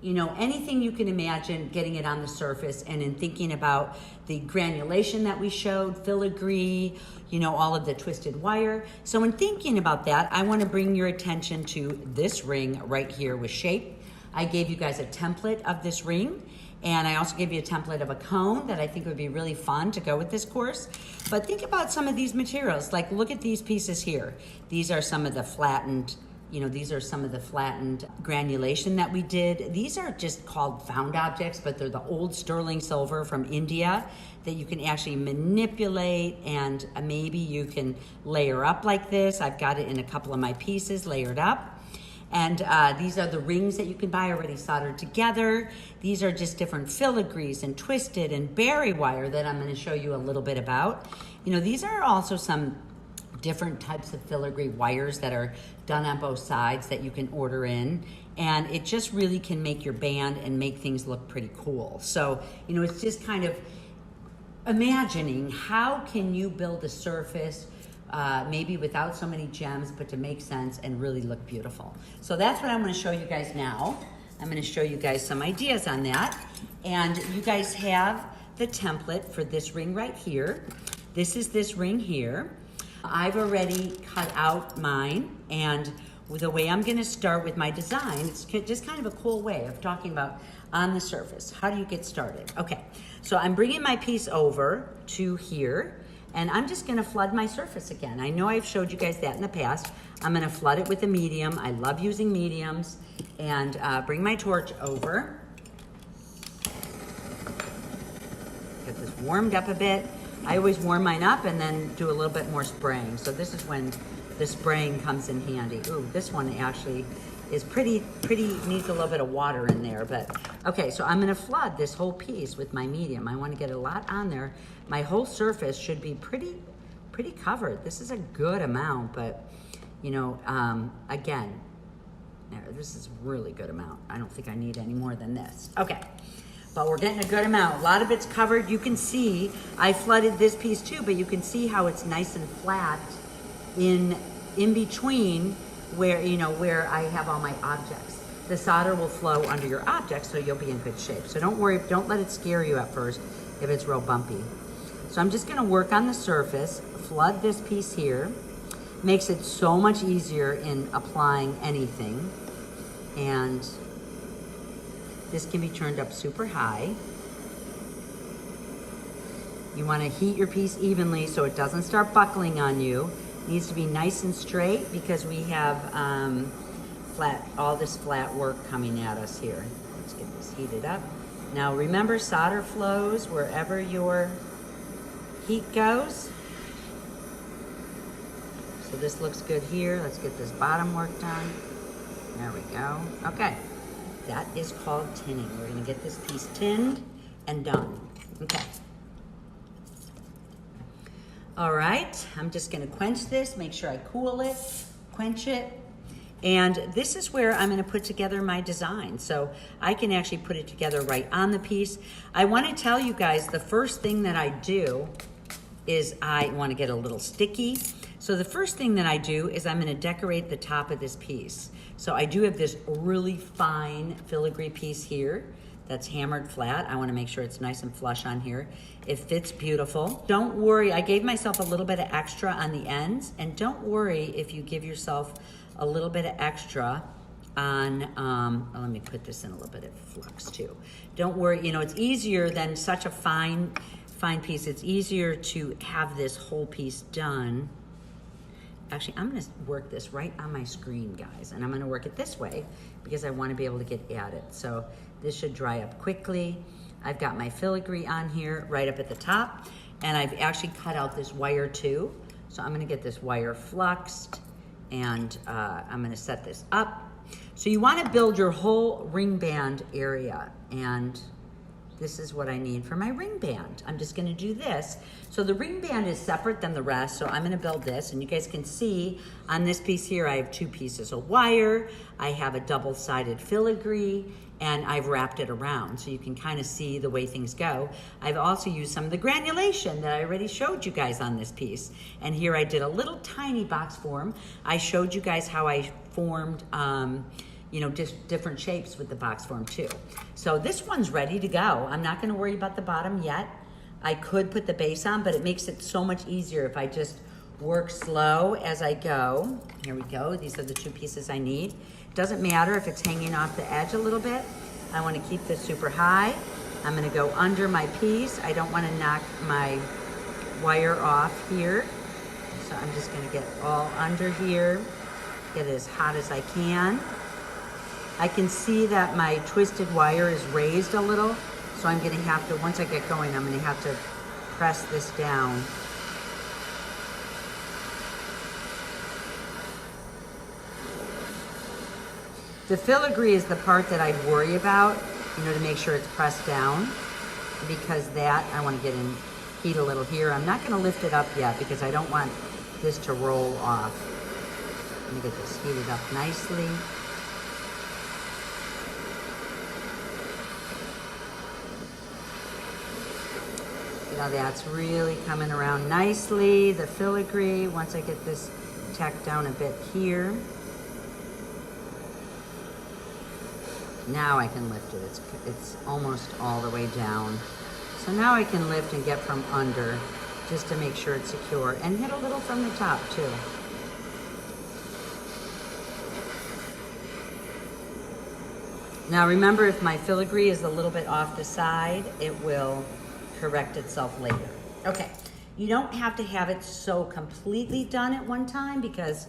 you know, anything you can imagine, getting it on the surface. And in thinking about the granulation that we showed, filigree, you know, all of the twisted wire. So in thinking about that, I want to bring your attention to this ring right here with shape. I gave you guys a template of this ring, and I also gave you a template of a cone that I think would be really fun to go with this course. But think about some of these materials. Like, look at these pieces here. These are some of the flattened, you know, these are some of the flattened granulation that we did. These are just called found objects, but they're the old sterling silver from India that you can actually manipulate, and maybe you can layer up like this. I've got it in a couple of my pieces layered up. And these are the rings that you can buy already soldered together. These are just different filigrees and twisted and berry wire that I'm gonna show you a little bit about. You know, these are also some different types of filigree wires that are done on both sides that you can order in. And it just really can make your band and make things look pretty cool. So, you know, it's just kind of imagining how can you build a surface maybe without so many gems, but to make sense and really look beautiful. So that's what I'm gonna show you guys now. I'm gonna show you guys some ideas on that. And you guys have the template for this ring right here. This is this ring here. I've already cut out mine, and the way I'm gonna start with my design, it's just kind of a cool way of talking about on the surface. How do you get started? Okay, so I'm bringing my piece over to here, and I'm just gonna flood my surface again. I know I've showed you guys that in the past. I'm gonna flood it with a medium. I love using mediums. And bring my torch over. Get this warmed up a bit. I always warm mine up and then do a little bit more spraying. So this is when the spraying comes in handy. Ooh, this one actually is pretty, needs a little bit of water in there, but okay, so I'm gonna flood this whole piece with my medium. I wanna get a lot on there. My whole surface should be pretty covered. This is a good amount, but you know, again, this is a really good amount. I don't think I need any more than this. Okay, but we're getting a good amount. A lot of it's covered. You can see, I flooded this piece too, but you can see how it's nice and flat in between where, you know, where I have all my objects. The solder will flow under your objects, so you'll be in good shape. So don't worry, don't let it scare you at first if it's real bumpy. So I'm just gonna work on the surface, flood this piece here. Makes it so much easier in applying anything. And this can be turned up super high. You wanna heat your piece evenly so it doesn't start buckling on you. It needs to be nice and straight because we have all this flat work coming at us here. Let's get this heated up. Now remember, solder flows wherever your heat goes. So this looks good here. Let's get this bottom work done. There we go. Okay, that is called tinning. We're gonna get this piece tinned and done. Okay. All right, I'm just gonna quench this, make sure I cool it, quench it. And this is where I'm gonna put together my design. So I can actually put it together right on the piece. I wanna tell you guys, the first thing that I do is I wanna get a little sticky. So the first thing that I do is I'm gonna decorate the top of this piece. So I do have this really fine filigree piece here that's hammered flat. I wanna make sure it's nice and flush on here. It fits beautiful. Don't worry, I gave myself a little bit of extra on the ends, and don't worry if you give yourself a little bit of extra on, let me put this in a little bit of flux too. Don't worry, you know, it's easier than such a fine piece. It's easier to have this whole piece done. Actually, I'm gonna work this right on my screen, guys, and I'm gonna work it this way because I wanna be able to get at it. So this should dry up quickly. I've got my filigree on here right up at the top, and I've actually cut out this wire too. So I'm gonna get this wire fluxed, and I'm gonna set this up. So you wanna build your whole ring band area, and this is what I need for my ring band. I'm just gonna do this. So the ring band is separate than the rest, so I'm gonna build this, and you guys can see on this piece here, I have 2 pieces of wire, I have a double-sided filigree, and I've wrapped it around, so you can kind of see the way things go. I've also used some of the granulation that I already showed you guys on this piece. And here I did a little tiny box form. I showed you guys how I formed, you know, just different shapes with the box form too. So this one's ready to go. I'm not gonna worry about the bottom yet. I could put the base on, but it makes it so much easier if I just work slow as I go. Here we go, these are the 2 pieces I need. Doesn't matter if it's hanging off the edge a little bit. I wanna keep this super high. I'm gonna go under my piece. I don't wanna knock my wire off here. So I'm just gonna get all under here, get it as hot as I can. I can see that my twisted wire is raised a little, so I'm gonna have to, once I get going, I'm gonna have to press this down. The filigree is the part that I'd worry about, you know, to make sure it's pressed down, because that, I wanna get in heat a little here. I'm not gonna lift it up yet because I don't want this to roll off. Let me get this heated up nicely. You know, that's really coming around nicely. The filigree, once I get this tacked down a bit here. Now I can lift it. It's almost all the way down. So now I can lift and get from under just to make sure it's secure, and hit a little from the top too. Now remember, if my filigree is a little bit off the side, it will correct itself later. Okay, you don't have to have it so completely done at one time, because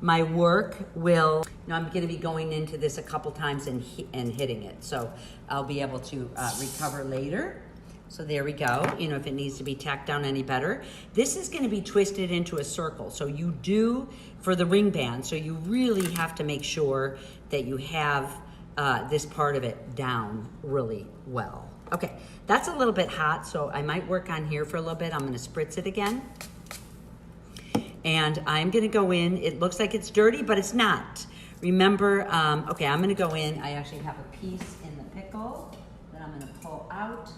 my work will, you know, I'm gonna be going into this a couple times and hitting it. So I'll be able to recover later. So there we go, you know, if it needs to be tacked down any better. This is gonna be twisted into a circle. So you do, for the ring band, so you really have to make sure that you have this part of it down really well. Okay, that's a little bit hot, so I might work on here for a little bit. I'm gonna spritz it again. And I'm gonna go in, it looks like it's dirty, but it's not. Remember, okay, I'm gonna go in, I actually have a piece in the pickle that I'm gonna pull out.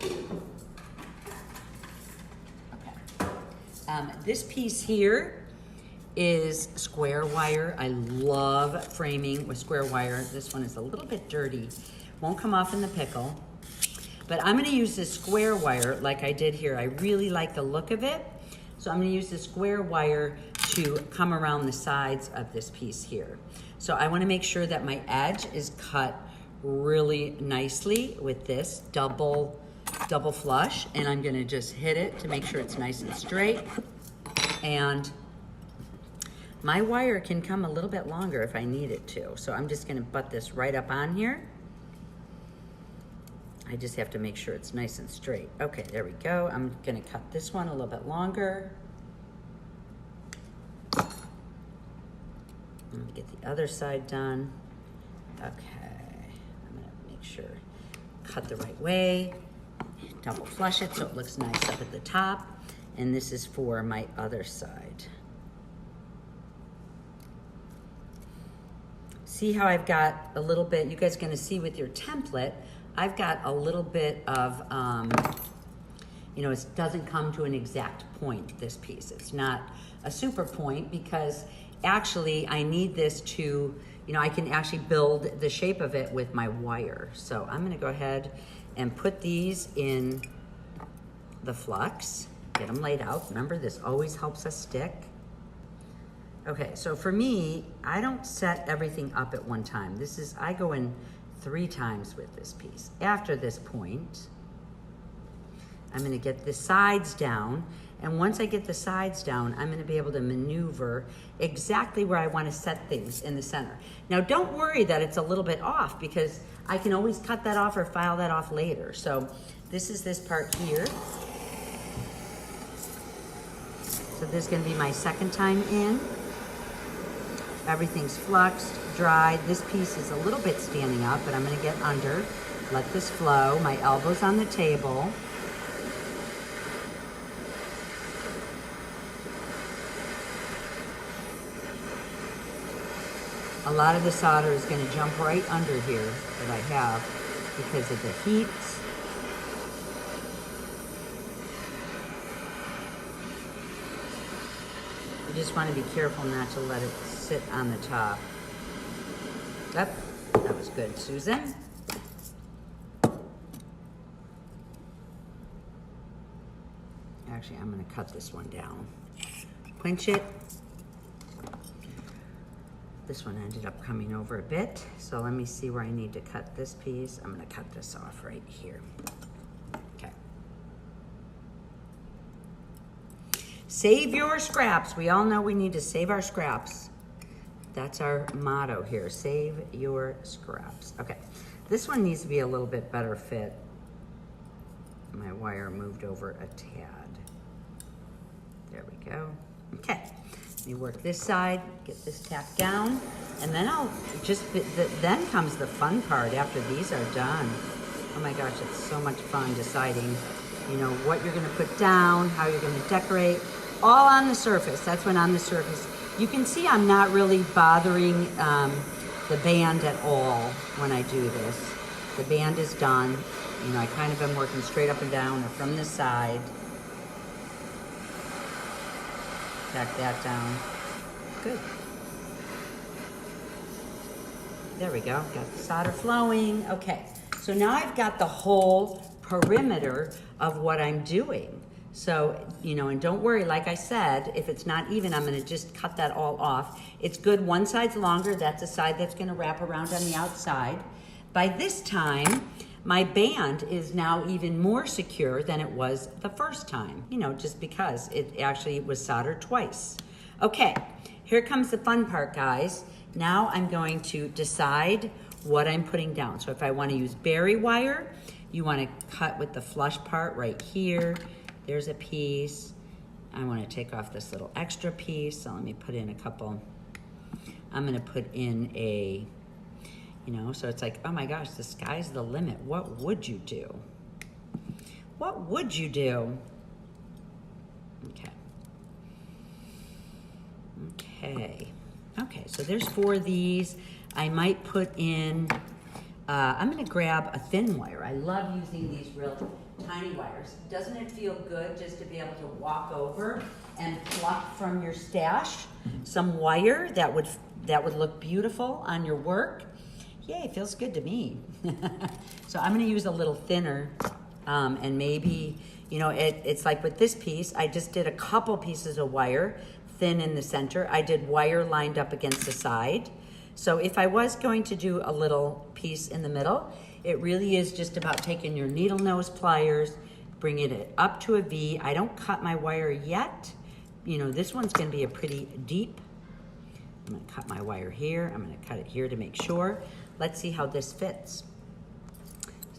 Okay, this piece here is square wire. I love framing with square wire. This one is a little bit dirty. Won't come off in the pickle. But I'm gonna use this square wire like I did here. I really like the look of it. So I'm gonna use the square wire to come around the sides of this piece here. So I wanna make sure that my edge is cut really nicely with this double flush, and I'm gonna just hit it to make sure it's nice and straight. And my wire can come a little bit longer if I need it to. So I'm just gonna butt this right up on here. I just have to make sure it's nice and straight. Okay, there we go. I'm gonna cut this one a little bit longer. Let me get the other side done. Okay, I'm gonna make sure, cut the right way, double flush it so it looks nice up at the top. And this is for my other side. See how I've got a little bit, you guys are gonna see with your template, I've got a little bit of, you know, it doesn't come to an exact point, this piece. It's not a super point because actually I need this to, you know, I can actually build the shape of it with my wire. So I'm gonna go ahead and put these in the flux, get them laid out. Remember, this always helps us stick. Okay, so for me, I don't set everything up at one time. This is, I go in 3 times with this piece. After this point, I'm gonna get the sides down, and once I get the sides down, I'm gonna be able to maneuver exactly where I wanna set things in the center. Now don't worry that it's a little bit off, because I can always cut that off or file that off later. So this is this part here. So this is gonna be my second time in. Everything's fluxed, dried. This piece is a little bit standing up, but I'm gonna get under, let this flow. My elbow's on the table. A lot of the solder is gonna jump right under here that I have because of the heat. You just wanna be careful not to let it sit on the top. Yep, that was good, Susan. Actually, I'm gonna cut this one down. Quench it. This one ended up coming over a bit, so let me see where I need to cut this piece. I'm gonna cut this off right here. Okay. Save your scraps. We all know we need to save our scraps. That's our motto here, save your scraps. Okay, this one needs to be a little bit better fit. My wire moved over a tad. There we go. Okay, let me work this side, get this tacked down, and then I'll just, then comes the fun part after these are done. Oh my gosh, it's so much fun deciding, you know, what you're gonna put down, how you're gonna decorate, all on the surface. That's when on the surface. You can see I'm not really bothering the band at all when I do this. The band is done. You know, I kind of am working straight up and down or from the side. Tack that down. Good. There we go. Got the solder flowing. Okay. So now I've got the whole perimeter of what I'm doing. So, you know, and don't worry, like I said, if it's not even, I'm gonna just cut that all off. It's good, one side's longer, that's the side that's gonna wrap around on the outside. By this time, my band is now even more secure than it was the first time, you know, just because it actually was soldered twice. Okay, here comes the fun part, guys. Now I'm going to decide what I'm putting down. So if I wanna use berry wire, you wanna cut with the flush part right here. There's a piece. I want to take off this little extra piece, so let me put in a couple. I'm going to put in a, you know, so it's like, oh my gosh, the sky's the limit. What would you do? What would you do? Okay. Okay, so there's 4 of these. I might put in, I'm going to grab a thin wire. I love using these real tiny wires. Doesn't it feel good just to be able to walk over and pluck from your stash some wire that would look beautiful on your work? Yay, it feels good to me. So I'm gonna use a little thinner and maybe, you know, it's like with this piece, I just did a couple pieces of wire thin in the center. I did wire lined up against the side. So if I was going to do a little piece in the middle, it really is just about taking your needle nose pliers, bringing it up to a V. I don't cut my wire yet. You know, this one's gonna be a pretty deep. I'm gonna cut my wire here. I'm gonna cut it here to make sure. Let's see how this fits.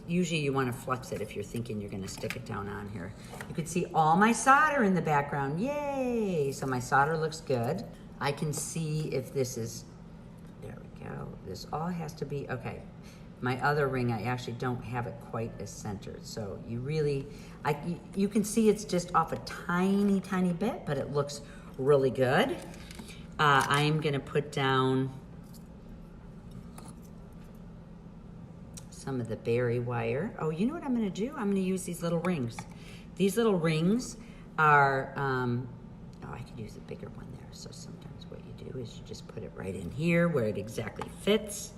Usually you wanna flex it if you're thinking you're gonna stick it down on here. You can see all my solder in the background, yay! So my solder looks good. I can see if this is, there we go. This all has to be, okay. My other ring, I actually don't have it quite as centered. So you really, you can see it's just off a tiny, tiny bit, but it looks really good. I'm gonna put down some of the berry wire. Oh, you know what I'm gonna do? I'm gonna use these little rings. These little rings are, oh, I could use a bigger one there. So sometimes what you do is you just put it right in here where it exactly fits.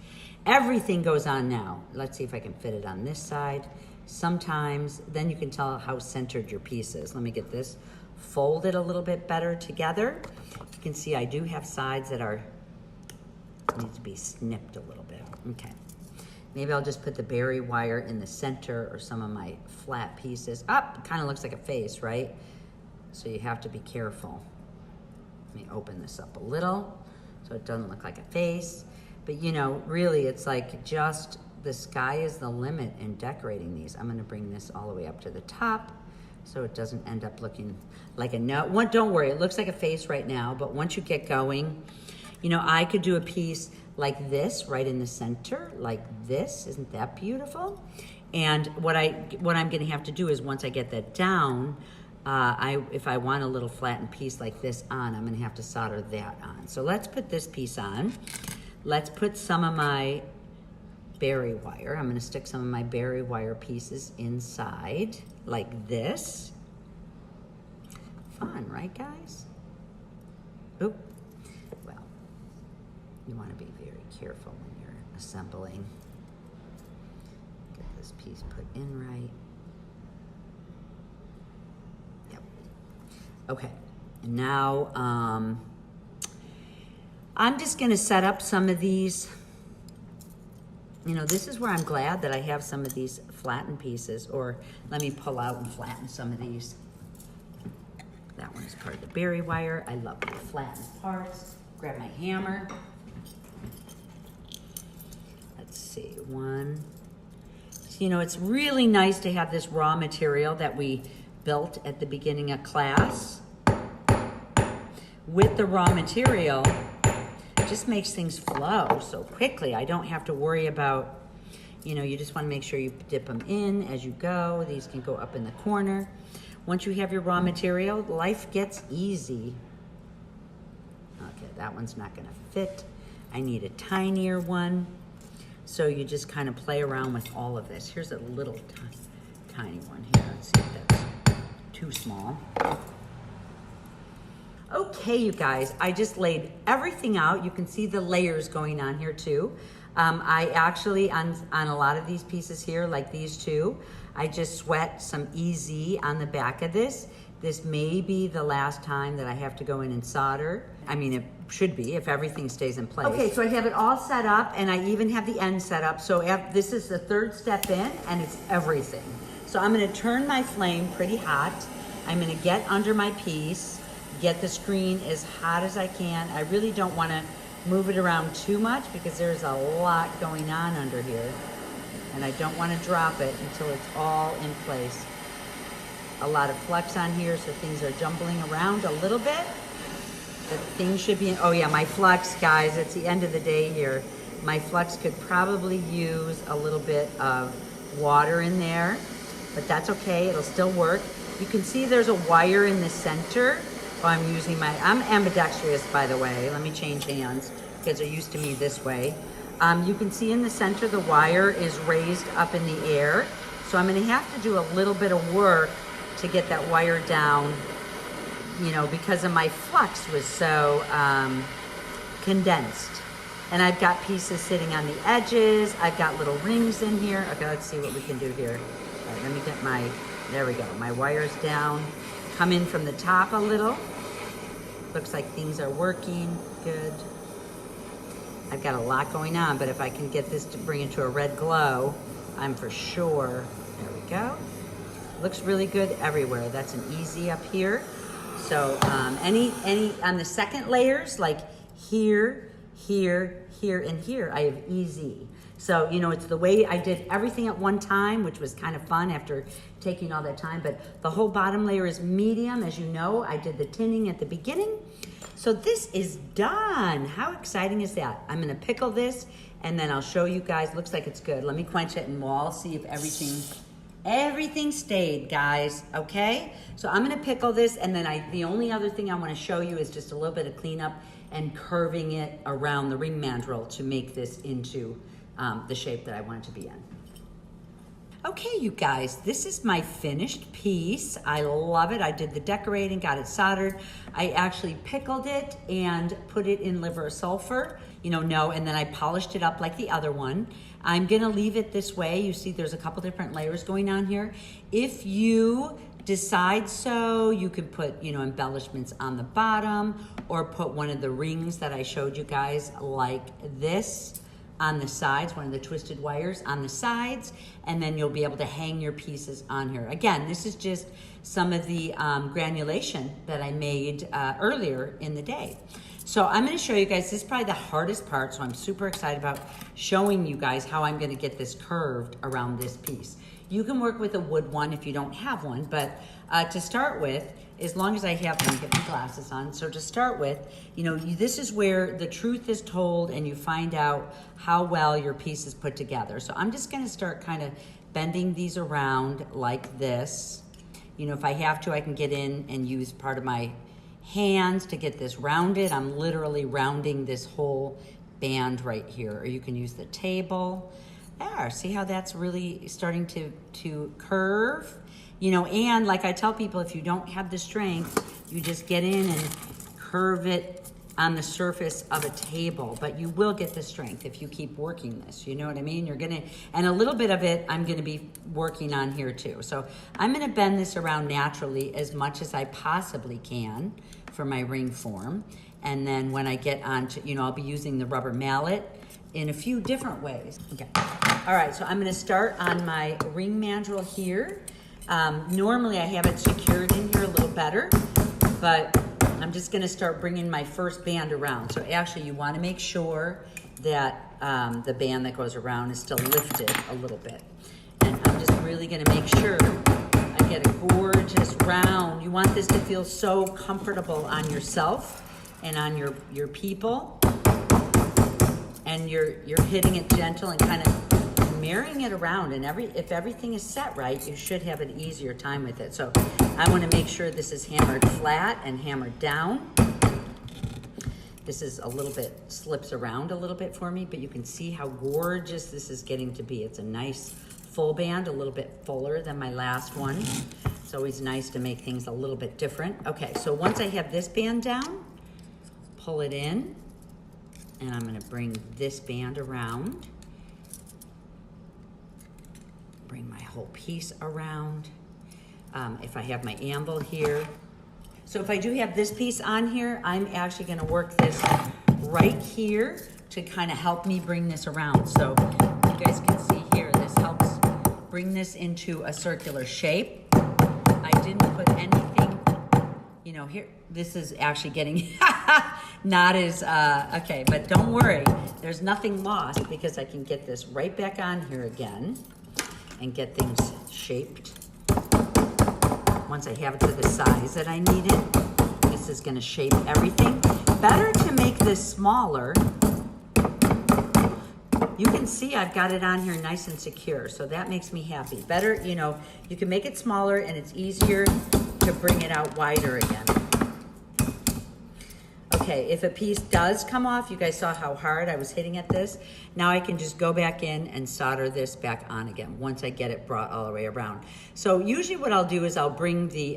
Everything goes on now. Let's see if I can fit it on this side. Sometimes, then you can tell how centered your piece is. Let me get this folded a little bit better together. You can see I do have sides that are, need to be snipped a little bit. Okay. Maybe I'll just put the berry wire in the center or some of my flat pieces. Up, kind of looks like a face, right? So you have to be careful. Let me open this up a little so it doesn't look like a face. But you know, really it's like just the sky is the limit in decorating these. I'm gonna bring this all the way up to the top so it doesn't end up looking like a no. Don't worry, it looks like a face right now, but once you get going, you know, I could do a piece like this right in the center, like this. Isn't that beautiful? And what I'm gonna have to do is once I get that down, if I want a little flattened piece like this on, I'm gonna have to solder that on. So let's put this piece on. Let's put some of my berry wire. I'm gonna stick some of my berry wire pieces inside like this. Fun, right guys? Oop, well, you wanna be very careful when you're assembling. Get this piece put in right. Yep. Okay, and now I'm just gonna set up some of these. You know, this is where I'm glad that I have some of these flattened pieces, or let me pull out and flatten some of these. That one is part of the berry wire. I love the flattened parts. Grab my hammer. Let's see, one. So, you know, it's really nice to have this raw material that we built at the beginning of class. With the raw material, it just makes things flow so quickly. I don't have to worry about, you know, you just want to make sure you dip them in as you go. These can go up in the corner. Once you have your raw material, life gets easy. Okay, that one's not going to fit. I need a tinier one. So you just kind of play around with all of this. Here's a little tiny one here. Let's see if that's too small. Okay, you guys, I just laid everything out. You can see the layers going on here too. I actually, on a lot of these pieces here, like these two, I just sweat some EZ on the back of this. This may be the last time that I have to go in and solder. I mean, it should be if everything stays in place. Okay, so I have it all set up, and I even have the end set up. So this is the third step in, and it's everything. So I'm gonna turn my flame pretty hot. I'm gonna get under my piece, get the screen as hot as I can. I really don't wanna move it around too much because there's a lot going on under here. And I don't want to drop it until it's all in place. A lot of flux on here, so things are jumbling around a little bit. But things should be in, oh yeah, my flux, guys, it's the end of the day here. My flux could probably use a little bit of water in there, but that's okay, it'll still work. You can see there's a wire in the center. Oh, I'm ambidextrous, by the way. Let me change hands because they're used to me this way. You can see in the center the wire is raised up in the air. So I'm gonna have to do a little bit of work to get that wire down, you know, because of my flux was so condensed. And I've got pieces sitting on the edges. I've got little rings in here. Okay, let's see what we can do here. All right, let me get there we go. My wire's down. Come in from the top a little. Looks like things are working good. I've got a lot going on, but if I can get this to bring it to a red glow, I'm for sure. There we go. Looks really good everywhere. That's an easy up here. So any on the second layers, like here, here, here, and here, I have easy. So, you know, it's the way I did everything at one time, which was kind of fun after taking all that time, but the whole bottom layer is medium. As you know, I did the tinning at the beginning. So this is done. How exciting is that? I'm gonna pickle this and then I'll show you guys. Looks like it's good. Let me quench it and we'll all see if everything stayed, guys, okay? So I'm gonna pickle this and then the only other thing I wanna show you is just a little bit of cleanup and curving it around the ring mandrel to make this into the shape that I want it to be in. Okay, you guys, this is my finished piece. I love it. I did the decorating, got it soldered. I actually pickled it and put it in liver sulfur, and then I polished it up like the other one. I'm gonna leave it this way. You see there's a couple different layers going on here. If you decide so, you could put, embellishments on the bottom or put one of the rings that I showed you guys like this on the sides, one of the twisted wires on the sides, and then you'll be able to hang your pieces on here. Again, this is just some of the granulation that I made earlier in the day. So I'm gonna show you guys, this is probably the hardest part, so I'm super excited about showing you guys how I'm gonna get this curved around this piece. You can work with a wood one if you don't have one, but to start with, as long as I have them, get my glasses on. So to start with, this is where the truth is told and you find out how well your piece is put together. So I'm just gonna start kind of bending these around like this. If I have to, I can get in and use part of my hands to get this rounded. I'm literally rounding this whole band right here, or you can use the table. There, see how that's really starting to curve? And like I tell people, if you don't have the strength, you just get in and curve it on the surface of a table, but you will get the strength if you keep working this. You know what I mean? You're gonna, and a little bit of it I'm gonna be working on here too. So I'm gonna bend this around naturally as much as I possibly can for my ring form. And then when I get onto, you know, I'll be using the rubber mallet in a few different ways. Okay. All right, so I'm gonna start on my ring mandrel here. Normally I have it secured in here a little better, but I'm just gonna start bringing my first band around. So actually you wanna make sure that the band that goes around is still lifted a little bit. And I'm just really gonna make sure I get a gorgeous round. You want this to feel so comfortable on yourself and on your people. And you're hitting it gentle and kind of marrying it around. And if everything is set right, you should have an easier time with it. So I want to make sure this is hammered flat and hammered down. This is a little bit, slips around a little bit for me, but you can see how gorgeous this is getting to be. It's a nice full band, a little bit fuller than my last one. It's always nice to make things a little bit different. Okay, so once I have this band down, pull it in. And I'm gonna bring this band around. Bring my whole piece around. If I have my anvil here. So if I do have this piece on here, I'm actually gonna work this right here to kind of help me bring this around. So you guys can see here, this helps bring this into a circular shape. I didn't put anything, you know, here, this is actually getting not as, okay, but don't worry, there's nothing lost because I can get this right back on here again and get things shaped. Once I have it to the size that I need it, this is gonna shape everything. Better to make this smaller. You can see I've got it on here nice and secure, so that makes me happy. Better, you know, you can make it smaller and it's easier to bring it out wider again. Okay, if a piece does come off, you guys saw how hard I was hitting at this. Now I can just go back in and solder this back on again once I get it brought all the way around. So usually what I'll do is I'll bring the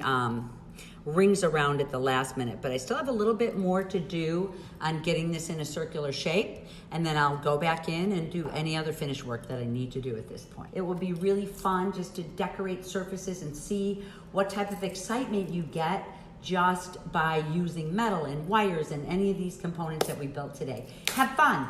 rings around at the last minute, but I still have a little bit more to do on getting this in a circular shape, and then I'll go back in and do any other finish work that I need to do at this point. It will be really fun just to decorate surfaces and see what type of excitement you get just by using metal and wires and any of these components that we built today. Have fun.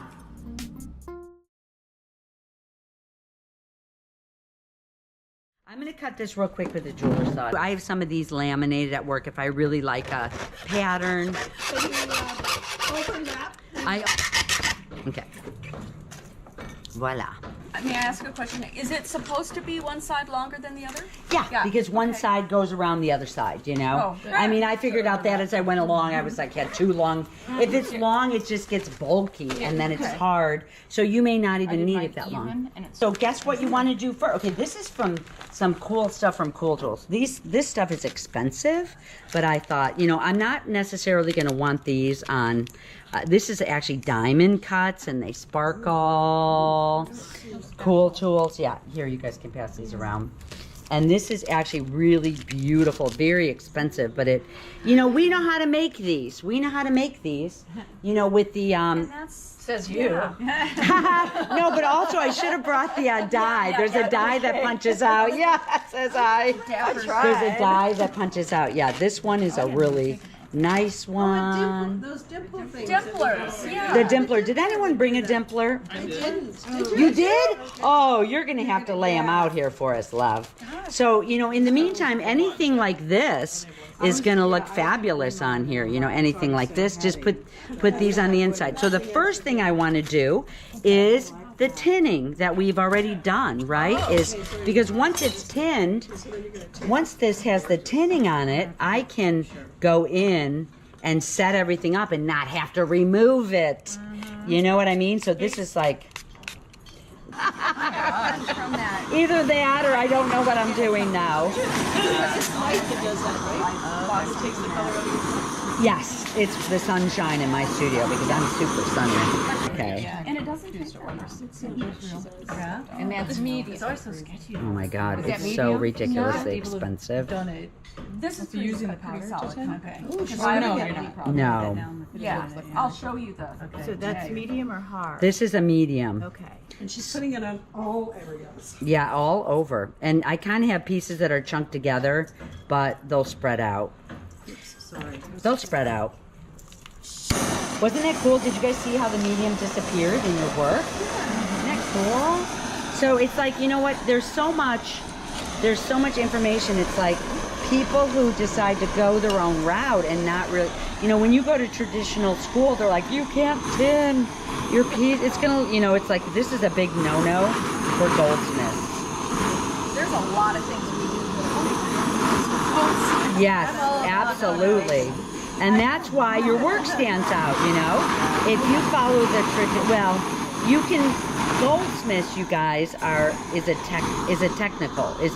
I'm gonna cut this real quick with a jeweler saw. I have some of these laminated at work if I really like a pattern. Can you open that? Okay. Voila. May I ask a question? Is it supposed to be one side longer than the other? Yeah, because one side goes around the other side, you know? Oh, good. I mean, I figured out that as I went along. I was like, yeah, too long. If it's long, it just gets bulky, and then it's hard. So you may not even need it that long. So guess what you want to do first? Okay, this is from some cool stuff from Cool Tools. This stuff is expensive, but I thought, you know, I'm not necessarily going to want these on... this is actually diamond cuts, and they sparkle. Cool Tools. Yeah, here, you guys can pass these around. And this is actually really beautiful, very expensive, but it, you know, we know how to make these. We know how to make these, you know, with the, Says you. no, but also I should have brought the die. There's a die that punches out. Yeah, says I. There's a die that punches out. Yeah, this one is a really nice one. Those dimple things. Dimplers, yeah. The dimpler. Did anyone bring a dimpler? I didn't. You did? Oh, you're going to have to lay them out here for us, love. So, you know, in the meantime, anything like this is going to look fabulous on here. You know, anything like this, just put these on the inside. So the first thing I want to do is the tinning that we've already done, right? Is because once it's tinned, once this has the tinning on it, I can go in and set everything up and not have to remove it. You know what I mean? So this is like either that or I don't know what I'm doing now. It's light that does that, right? It takes the color of it. Yes, it's the sunshine in my studio because I'm super sunny. Okay. And it doesn't taste Yeah. And that's medium. It's always so sketchy. Oh my God, that it's so medium? ridiculously People have expensive. Done it. This is So you're using the pretty powder solid just then? content. Ooh, Because sure. I No, don't you're have any not. problem. No, Yeah, I'll show you the. So that's medium or hard? this is a medium. Okay. And she's putting it on all areas. Yeah, all over. And I kind of have pieces that are chunked together, but they'll spread out. Sorry. They'll spread out. Wasn't that cool? Did you guys see how the medium disappeared in your work? Isn't that cool? So it's like, you know what? There's so much information. It's like people who decide to go their own route and not really, you know, when you go to traditional school, they're like, you can't tin your piece. It's gonna, you know, it's like, this is a big no-no for goldsmiths. There's a lot of things we do. Yes, absolutely. And that's why your work stands out, you know? If you follow the well, you can, goldsmiths, you guys, is a technical. It's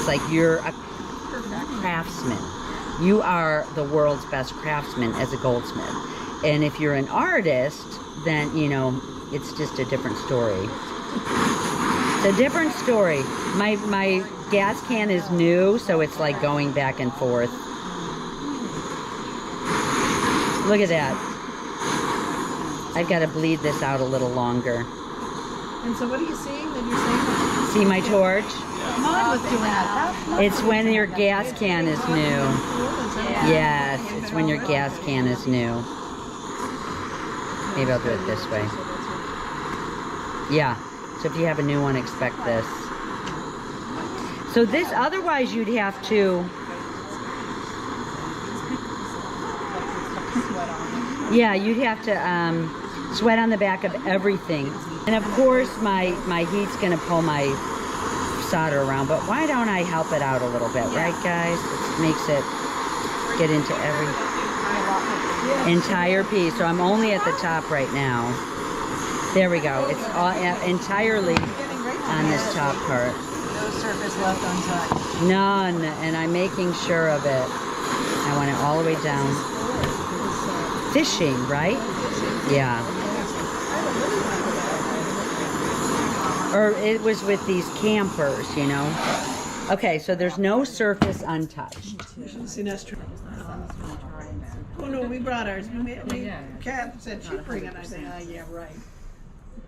like you're a craftsman. You are the world's best craftsman as a goldsmith. And if you're an artist, then, you know, it's just a different story. It's a different story. My gas can is new, so it's like going back and forth. Look at that. I've got to bleed this out a little longer. And so what are you seeing that you're saying? See my torch? Mine was doing that. It's when your gas can is new. Yes, it's when your gas can is new. Maybe I'll do it this way. Yeah, so if you have a new one, expect this. So this, otherwise you'd have to... Yeah, you'd have to sweat on the back of everything. And of course my heat's gonna pull my solder around, but why don't I help it out a little bit, right guys? It makes it get into every entire piece. So I'm only at the top right now. There we go. It's all entirely on this top part. No surface left untouched. None, and I'm making sure of it. I want it all the way down. Fishing, right? Yeah. Or it was with these campers, you know. Okay, so there's no surface untouched. You should have seen us try. Oh no, we brought ours. Kat said she'd bring it. I said, yeah, right.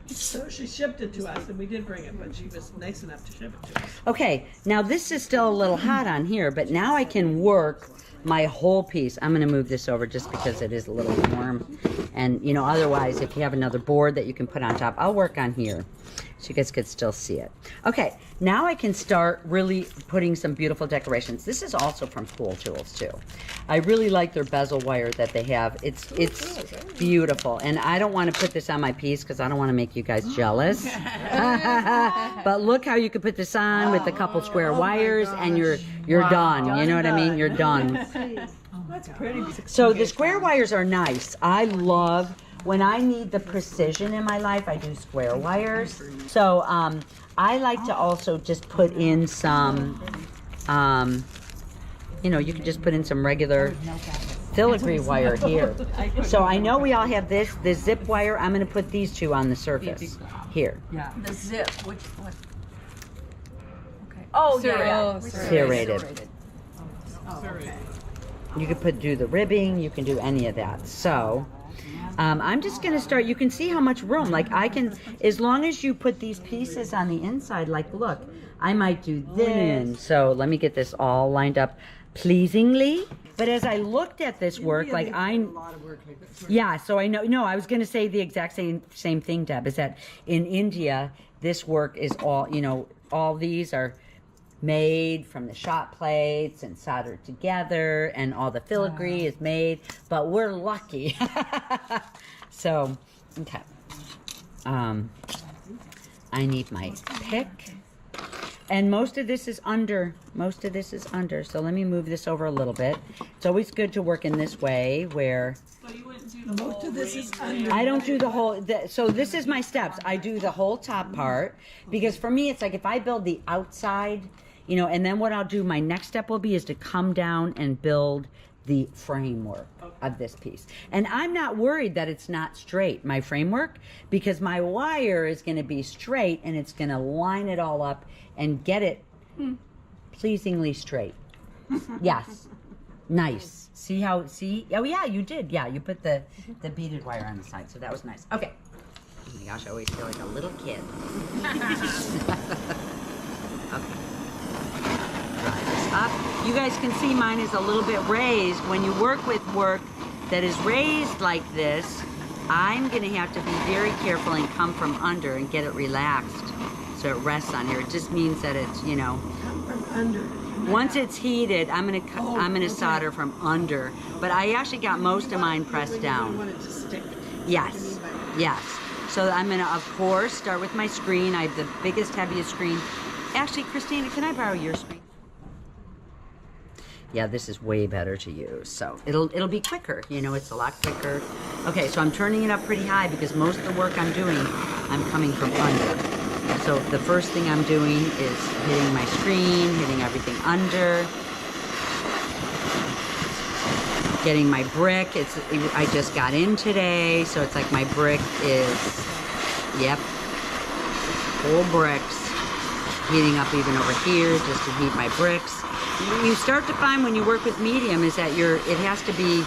So she shipped it to us, and we did bring it, but she was nice enough to ship it to us. Okay, now this is still a little hot on here, but now I can work my whole piece. I'm going to move this over just because it is a little warm. And, you know, otherwise, if you have another board that you can put on top, I'll work on here so you guys could still see it. Okay, now I can start really putting some beautiful decorations. This is also from Cool Tools, too. I really like their bezel wire that they have. It's beautiful. And I don't want to put this on my piece because I don't want to make you guys jealous. But look how you could put this on with a couple square wires and you're done. You know what I mean? You're done. That's pretty. So the square wires are nice. I love, when I need the precision in my life, I do square wires. So I like to also just put in some, you know, you can just put in some regular filigree wire here. So I know we all have this zip wire. I'm going to put these two on the surface here. Yeah. The zip, which one? Okay. Oh, yeah. Serrated. You could do the ribbing, you can do any of that. So I'm just going to start. You can see how much room, like I can, as long as you put these pieces on the inside, like look, I might do this. So let me get this all lined up pleasingly. But as I looked at this work, like yeah, so I know, no, I was going to say the exact same thing, Deb, is that in India, this work is all, you know, all these are made from the shot plates and soldered together, and all the filigree is made, but we're lucky. So, okay. I need my pick. And most of this is under. So let me move this over a little bit. It's always good to work in this way where Most of this is under. I don't do the whole, so this is my steps. I do the whole top part because for me, it's like if I build the outside, you know, and then what I'll do, my next step will be is to come down and build the framework of this piece. And I'm not worried that it's not straight, my framework, because my wire is going to be straight and it's going to line it all up and get it pleasingly straight. Yes. Nice. See how, oh yeah, you did. Yeah, you put the beaded wire on the side, so that was nice. Okay. Oh my gosh, I always feel like a little kid. Okay. Dry this up. You guys can see mine is a little bit raised. When you work with work that is raised like this, I'm going to have to be very careful and come from under and get it relaxed so it rests on here. It just means that it's, you know, Come from under. once it's heated, I'm gonna solder from under. But I actually got most of mine pressed You down. want it to stick. Yes, yes. So I'm gonna, of course, start with my screen. I have the biggest, heaviest screen. Actually, Christina, can I borrow your screen? Yeah, this is way better to use. So it'll be quicker. You know, it's a lot quicker. Okay, so I'm turning it up pretty high because most of the work I'm doing, I'm coming from under. So the first thing I'm doing is hitting my screen, hitting everything under, getting my brick. I just got in today, so it's like my brick is, yep, full bricks. Heating up even over here just to heat my bricks. You start to find when you work with medium is that it has to be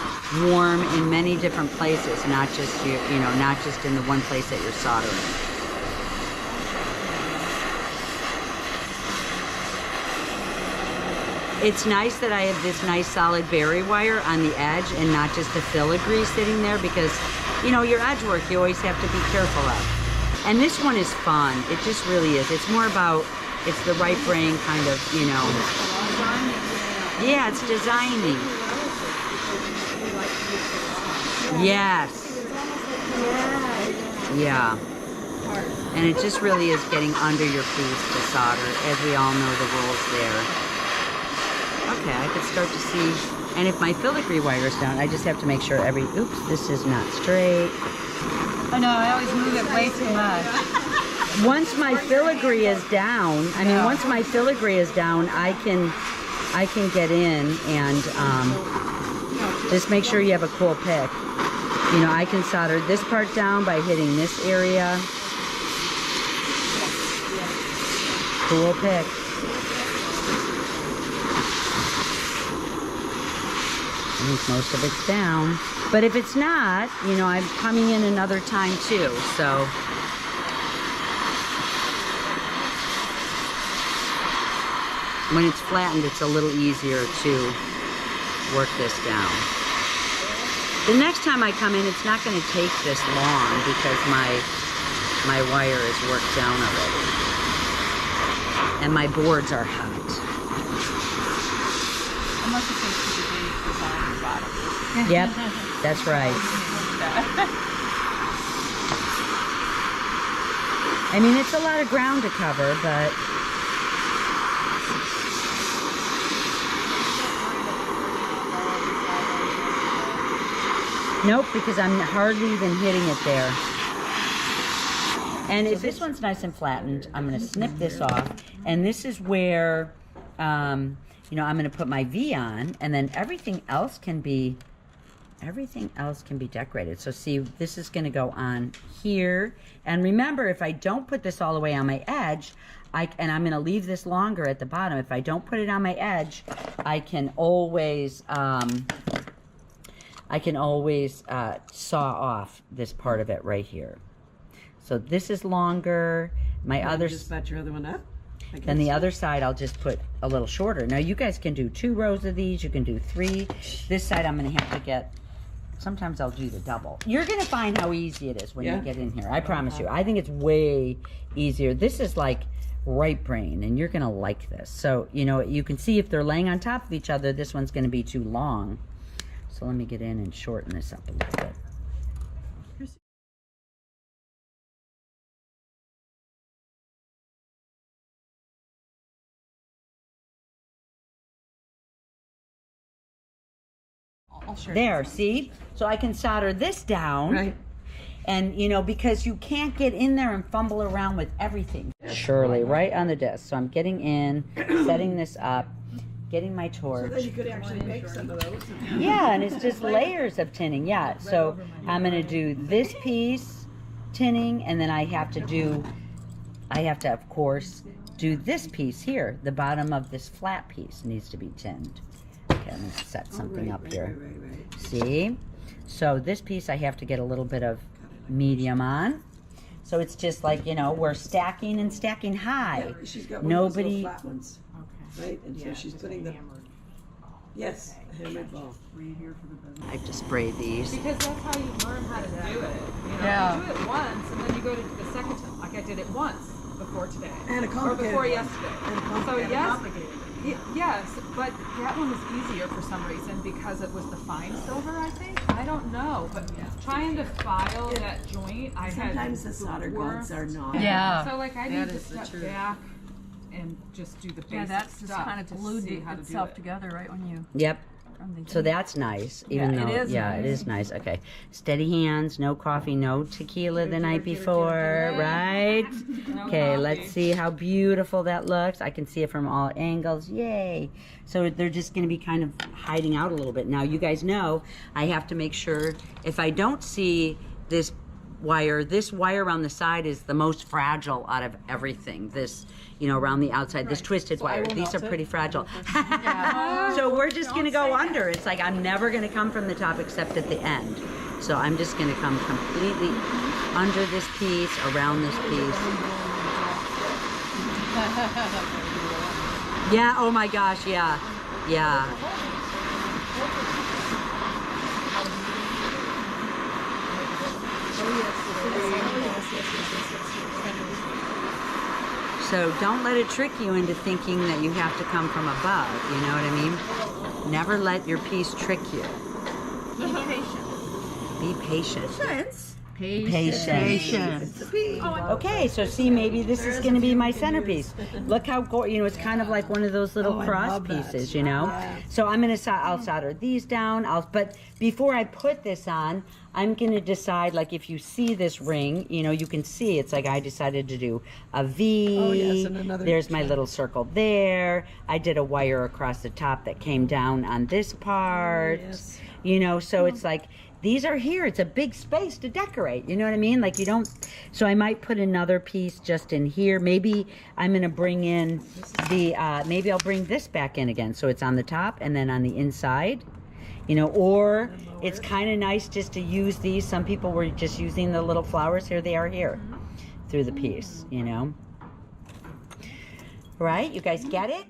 warm in many different places, not just not just in the one place that you're soldering. It's nice that I have this nice solid berry wire on the edge and not just a filigree sitting there because, you know, your edge work you always have to be careful of. And this one is fun. It just really is. It's more about, it's the right brain kind of, you know. Yeah, it's designing. Yes. Yeah. And it just really is getting under your piece to solder, as we all know the rules there. Okay, I could start to see, and if my filigree wire is down, I just have to make sure oops, this is not straight. Oh no, I always move it way too much. Once my filigree is down, once my filigree is down, I can get in and just make sure you have a cool pick. You know, I can solder this part down by hitting this area. Cool pick. I think most of it's down. But if it's not, you know, I'm coming in another time too, so. When it's flattened, it's a little easier to work this down. The next time I come in, it's not going to take this long because my wire is worked down already. And my boards are hot. Unless it takes the design on the bottom. Yep, that's right. I mean, it's a lot of ground to cover, but nope, because I'm hardly even hitting it there. And if this one's nice and flattened, I'm going to snip this off. And this is where, you know, I'm going to put my V on, and then everything else can be decorated. So see, this is going to go on here. And remember, if I don't put this all the way on my edge, and I'm going to leave this longer at the bottom, if I don't put it on my edge, I can always saw off this part of it right here. So this is longer. My other, Just butt your other one up. then the other side I'll just put a little shorter. Now you guys can do 2 rows of these. You can do 3. This side I'm going to have to get. Sometimes I'll do the double. You're going to find how easy it is when you get in here. I promise you. I think it's way easier. This is like right brain, and you're going to like this. So, you know, you can see if they're laying on top of each other, this one's going to be too long. So let me get in and shorten this up a little bit. There, see? So I can solder this down. Right. And, you know, because you can't get in there and fumble around with everything. Surely, right on the desk. So I'm getting in, setting this up, getting my So torch. then you could actually make some of those. Yeah, and it's just layers of tinning. Yeah, so I'm going to do this piece tinning, and then I have to, of course, do this piece here. The bottom of this flat piece needs to be tinned. Okay, let me set something up here. Right. See? So this piece I have to get a little bit of medium on. So it's just like, you know, we're stacking and stacking high. Yeah, she's got one of those Nobody. little flat ones. Okay. Right? And so she's putting the... Yes, a hammered ball. I have to spray these. Because that's how you learn how to do it. You know, Yeah. you do it once, and then you go to the second time. Like I did it once before today. And a Or complicated before one. yesterday. And a So complicated yes, yes, but that one was easier for some reason because it was the fine silver, I think. I don't know, but trying to file that joint, I had Sometimes the solder guns are not. Yeah. So like I need to step back and just do the basic Yeah, that's stuff. just kind of to glued see how to do itself it. together right when you. Yep. From the So that's nice, even Yeah, though, it is yeah, nice. it is nice. Okay, steady hands, no coffee, no tequila the night before, right? Okay, let's see how beautiful that looks. I can see it from all angles, yay. So they're just gonna be kind of hiding out a little bit. Now, you guys know, I have to make sure, if I don't see this wire around the side is the most fragile out of everything. This, you know, around the outside, this twisted wire, these are pretty fragile. So we're just gonna go under. It's like I'm never gonna come from the top except at the end. So I'm just gonna come completely under this piece, around this piece. Yeah, oh my gosh, yeah, yeah. So don't let it trick you into thinking that you have to come from above, you know what I mean? Never let your piece trick you. Be patient. Be patient. Patience. Okay, so see, maybe this is going to be my centerpiece. Look how, you know, it's kind of like one of those little cross pieces, you know? So I'm going to, I'll solder these down. But before I put this on, I'm going to decide, like, if you see this ring, you know, you can see it's like I decided to do a V. Oh, yes, and another There's my little circle there. I did a wire across the top that came down on this part. yes. You know, so it's like, these are here. It's a big space to decorate. You know what I mean? Like you don't, so I might put another piece just in here. Maybe I'm going to bring in the, maybe I'll bring this back in again. So it's on the top and then on the inside, you know, or it's kind of nice just to use these. Some people were just using the little flowers. Here they are here through the piece, you know. Right? You guys get it?